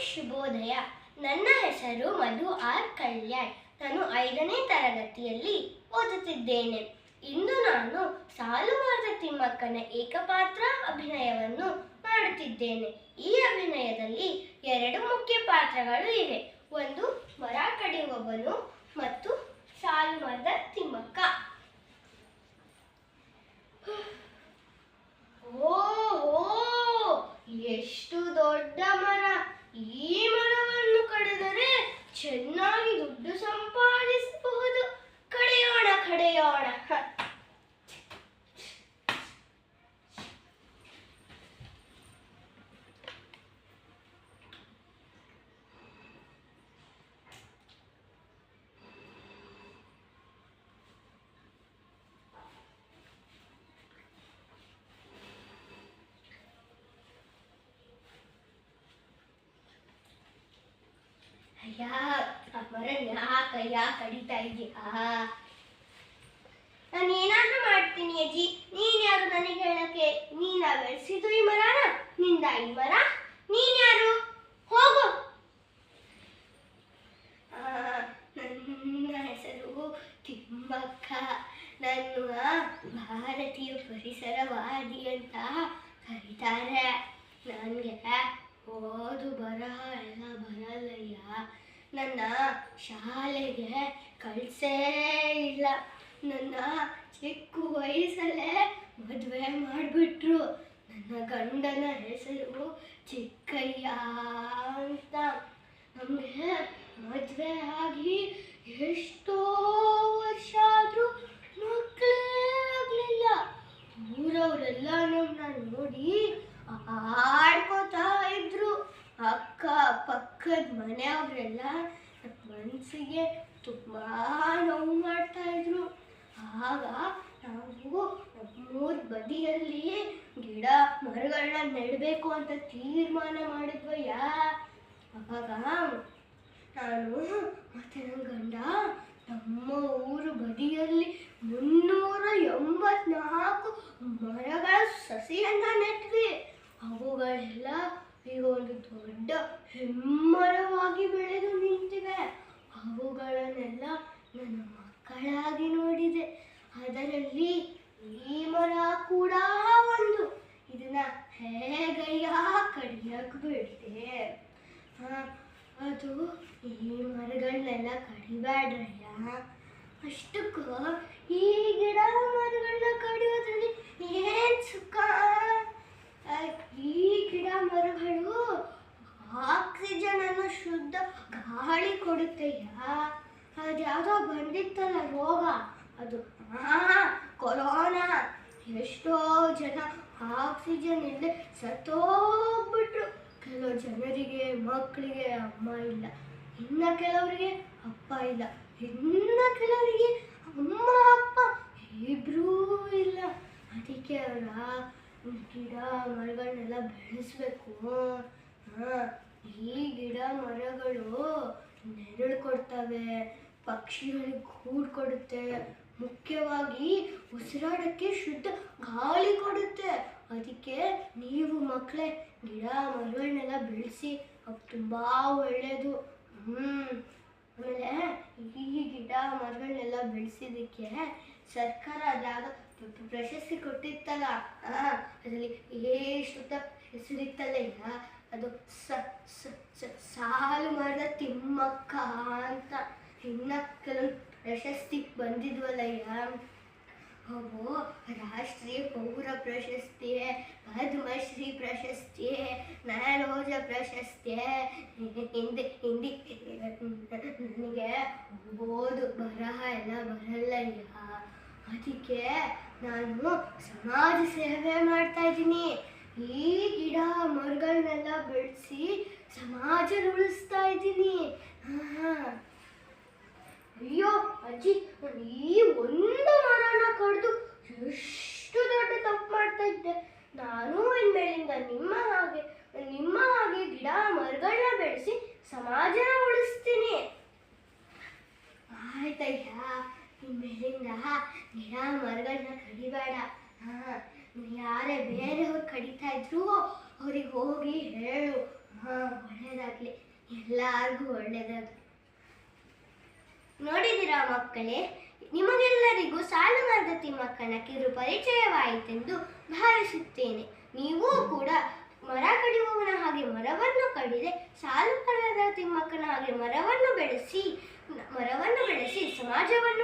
ಶುಭೋದಯ. ನನ್ನ ಹೆಸರು ಮಧು ಆರ್ ಕಲ್ಯಾಣ್. ನಾನು 5ನೇ ತರಗತಿಯಲ್ಲಿ ಓದುತ್ತಿದ್ದೇನೆ. ಇಂದು ನಾನು ಸಾಲುಮರದ ತಿಮ್ಮಕ್ಕನ ಏಕಪಾತ್ರ ಅಭಿನಯವನ್ನು ಮಾಡುತ್ತಿದ್ದೇನೆ. ಈ ಅಭಿನಯದಲ್ಲಿ 2 ಮುಖ್ಯ ಪಾತ್ರಗಳು ಇವೆ. ಒಂದು ಮರ ಕಡಿಯುವವನು ಮತ್ತು ಸಾಲುಮರದ ತಿಮ್ಮಕ್ಕ. ಓಹೋ, ಎಷ್ಟು ದೊಡ್ಡ ಮರ! ಈ ಮರವನ್ನು ಕಡಿದರೆ ಚೆನ್ನಾಗಿ ದುಡ್ಡು ಸಂಪಾದಿಸಬಹುದು. ಕಡಿಯೋಣ ಕಡಿಯೋಣ. ಮರ ಕಡಿತಾ ಇದೆಯಾ? ನಾನು ಏನಾದ್ರೂ ಮಾಡ್ತೀನಿ ಅಜ್ಜಿ. ನೀನ್ ಯಾರು ನನಗೆ ಹೇಳಕ್ಕೆ? ನೀನ ಬೆಳೆಸಿದ್ದು ಈ ಮರನ? ನಿಂದ ಈ ಮರ? ನೀನ್ ಯಾರು? ಹೋಗು. ನನ್ನ ಹೆಸರು ತಿಮ್ಮಕ್ಕ. ನನ್ನ ಭಾರತೀಯ ಪರಿಸರವಾದಿ ಅಂತ ಕರೀತಾರೆ. ನನಗೆ ಓದು ಬರಹ ಎಲ್ಲ ಬರಲ್ಲಯ್ಯ. ನನ್ನ ಶಾಲೆಗೆ ಕಳಿಸೇ ಇಲ್ಲ. ನನ್ನ ಚಿಕ್ಕ ವಯಸ್ಸಲ್ಲೇ ಮದುವೆ ಮಾಡಿಬಿಟ್ರು. ನನ್ನ ಗಂಡನ ಹೆಸರು ಚಿಕ್ಕಯ್ಯ ಅಂತ. ನಮಗೆ ಮದುವೆ ಆಗಿ ಎಷ್ಟೋ ವರ್ಷ ಆದರೂ ಮಕ್ಕಳೇ ಆಗಲಿಲ್ಲ. ಊರವರೆಲ್ಲ ನಮ್ಮನ್ನ ನೋಡಿ ಆಡ್ಕೋತಾ ಇದ್ರು. ಅಕ್ಕ ಪಕ್ಕದ ಮನೆಯವರೆಲ್ಲ ಮನಸ್ಸಿಗೆ ತುಂಬಾ ನೋವು ಮಾಡ್ತಾ ಇದ್ರು. ಆಗ ನಾವು ನಮ್ಮೂರ ಬದಿಯಲ್ಲಿ ಗಿಡ ಮರಗಳನ್ನ ನೆಡಬೇಕು ಅಂತ ತೀರ್ಮಾನ ಮಾಡಿದ್ವಯ್ಯ. ಆವಾಗ ನಾನು ಮತ್ತೆ ನನ್ನ ಗಂಡ ನಮ್ಮ ಊರು ಬದಿಯಲ್ಲಿ 384 ಮರಗಳ ಸಸಿಯನ್ನ ನೆಟ್ವಿ. ಅವುಗಳೆಲ್ಲ ಈಗ ಒಂದು ದೊಡ್ಡ ಹೆಮ್ಮರವಾಗಿ ಬೆಳೆದು ನಿಂತಿವೆ. ಅವುಗಳನ್ನೆಲ್ಲ ನನ್ನ ಮಕ್ಕಳಾಗಿ ನೋಡಿದೆ. ಅದರಲ್ಲಿ ಈ ಮರ ಕೂಡ ಒಂದು. ಇದನ್ನ ಹೇಗಯ್ಯ ಕಡಿಯಕ್ಕೆ ಬಿಡ್ತೆ? ಅದು ಈ ಮರಗಳನ್ನೆಲ್ಲ ಕಡಿಬೇಡ್ರಯ್ಯ. ಅಷ್ಟಕ್ಕೂ ಈ ಗಿಡ ಮರಗಳನ್ನ ಕಡಿಯೋದ್ರಲ್ಲಿ ಏನ್ ಸುಖ? ಈ ಗಿಡ ಮರಗಳು ಆಕ್ಸಿಜನ್ ಅನ್ನು ಶುದ್ಧ ಗಾಳಿ ಕೊಡುತ್ತೆಯ್ಯ. ಅದ್ಯಾವುದೋ ಬಂದಿತ್ತಲ್ಲ ರೋಗ, ಅದು ಕೊರೋನಾ. ಎಷ್ಟೋ ಜನ ಆಕ್ಸಿಜನ್ ಇಲ್ಲದೆ ಸತ್ತೋಗ್ಬಿಟ್ರು. ಕೆಲವು ಜನರಿಗೆ ಮಕ್ಕಳಿಗೆ ಅಮ್ಮ ಇಲ್ಲ, ಇನ್ನ ಕೆಲವರಿಗೆ ಅಪ್ಪ ಇಲ್ಲ, ಇನ್ನ ಕೆಲವರಿಗೆ ಅಮ್ಮ ಅಪ್ಪ ಇಬ್ರೂ ಇಲ್ಲ. ಅದಕ್ಕೆ ಅವರ ಗಿಡ ಮರಗಳನ್ನೆಲ್ಲ ಬೆಳೆಸ್ಬೇಕು. ಈ ಗಿಡ ಮರಗಳು ನೆರಳು ಕೊಡ್ತವೆ, ಪಕ್ಷಿಗಳಿಗೆ ಗೂಡು ಕೊಡುತ್ತೆ, ಮುಖ್ಯವಾಗಿ ಉಸಿರಾಡಕ್ಕೆ ಶುದ್ಧ ಗಾಳಿ ಕೊಡುತ್ತೆ. ಅದಕ್ಕೆ ನೀವು ಮಕ್ಕಳೇ ಗಿಡ ಮರಗಳನ್ನೆಲ್ಲ ಬೆಳೆಸಿ, ಅದು ತುಂಬಾ ಒಳ್ಳೆಯದು. ಆಮೇಲೆ ಈ ಗಿಡ ಮರಗಳನ್ನೆಲ್ಲ ಬೆಳೆಸಿದ್ದಕ್ಕೆ ಸರ್ಕಾರ ಅದಾಗ ಪ್ರಶಸ್ತಿ ಕೊಟ್ಟಿತ್ತಲ್ಲ, ಅದರಲ್ಲಿ ಎಷ್ಟು ಹೆಸರಿತ್ತಲ್ಲ, ಅದು ಸಾಲುಮರದ ತಿಮ್ಮಕ್ಕ ಅಂತ. ಇನ್ನ ಕೆಲವು ಪ್ರಶಸ್ತಿ ಬಂದಿದ್ವಲ್ಲಯ್ಯ. ಅವು ರಾಷ್ಟ್ರೀಯ ಪೌರ ಪ್ರಶಸ್ತಿ, ಪದ್ಮಶ್ರೀ ಪ್ರಶಸ್ತಿ, ನಯರೋಜ ಪ್ರಶಸ್ತಿ. ನನಗೆ ಓದು ಬರಹ ಎಲ್ಲ ಬರಲ್ಲಯ್ಯ. ಅದಕ್ಕೆ ನಾನು ಸಮಾಜ ಸೇವೆ ಮಾಡ್ತಾ ಇದ್ದೀನಿ. ಈ ಗಿಡ ಮರಗಳನ್ನೆಲ್ಲ ಬೆಳೆಸಿ ಸಮಾಜ ಉಳಿಸ್ತಾ ಇದ್ದೀನಿ. ಅಯ್ಯೋ ಅಜ್ಜಿ, ಈ ಒಂದು ಮರನ ಕಡಿದು ಎಷ್ಟು ದೊಡ್ಡ ತಪ್ಪು ಮಾಡ್ತಾ ಇದ್ದೆ. ನಾನು ಇನ್ಮೇಲಿಂದ ನಿಮ್ಮ ಹಾಗೆ ಗಿಡ ಮರಗಳನ್ನ ಬೆಳೆಸಿ ಸಮಾಜನ ಉಳಿಸ್ತೀನಿ. ಆಯ್ತಯ್ಯ, ಇನ್ಮೇಲಿಂದ ಗಿಡ ಮರಗಳನ್ನ ಕಡಿಬೇಡ. ಯಾರೇ ಬೇರೆಯವ್ರು ಕಡಿತಾ ಇದ್ರು ಅವ್ರಿಗೆ ಹೋಗಿ ಹೇಳು. ಒಳ್ಳೆಯದಾಗಲಿ. ಎಲ್ಲರಿಗೂ ಒಳ್ಳೆಯದಾಗಲಿ. ನೋಡಿದಿರಾ ಮಕ್ಕಳೇ, ನಿಮಗೆಲ್ಲರಿಗೂ ಸಾಲುಮರದ ತಿಮ್ಮಕ್ಕನ ಕಿರು ಪರಿಚಯವಾಯಿತೆಂದು ಭಾವಿಸುತ್ತೇನೆ. ನೀವೂ ಕೂಡ ಮರ ಕಡಿಯುವವನ ಹಾಗೆ ಮರವನ್ನು ಕಡಿದೆ ಸಾಲುಮರದ ತಿಮ್ಮಕ್ಕನ ಹಾಗೆ ಮರವನ್ನು ಬೆಳೆಸಿ ಸಮಾಜವನ್ನು